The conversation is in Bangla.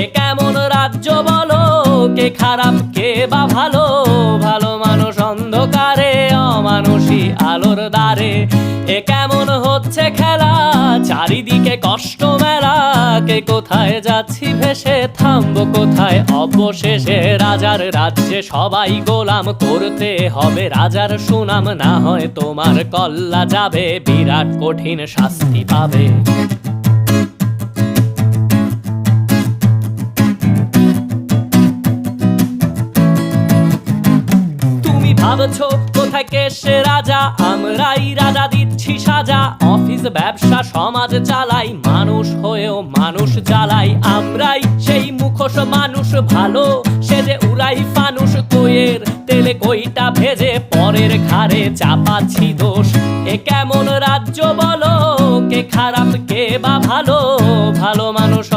এ কেমন রাজ্য বলো, কে খারাপ কে বা ভালো? ভালো মানুষ অন্ধকারে, অমানুষী আলোর দ্বারে। এ কেমন হচ্ছে খেলা, চারিদিকে কষ্ট মেলা। কে কোথায় যাচ্ছি ভেসে, থামবো কোথায় অবশেষে? রাজার রাজ্যে সবাই গোলাম, করতে হবে রাজার সুনাম। না হয় তোমার কল্লা যাবে, বিরাট কঠিন শাস্তি পাবে। ভাবছো কোথায় কে সে রাজা, আমরাই রাজা দিচ্ছি সাজা। অফিস ব্যবসা সমাজ চালাই, মানুষ হয়েও মানুষ জ্বালাই। আমরাই সেই মুখোশ মানুষ ভালো, সে যে উড়াই ফানুষ। কইয়ের তেলে কইটা ভেজে পরের ঘাড়ে চাপাচ্ছি দোষ। এ কেমন রাজ্য বলো, কে খারাপ কে বা ভালো? ভালো মানুষ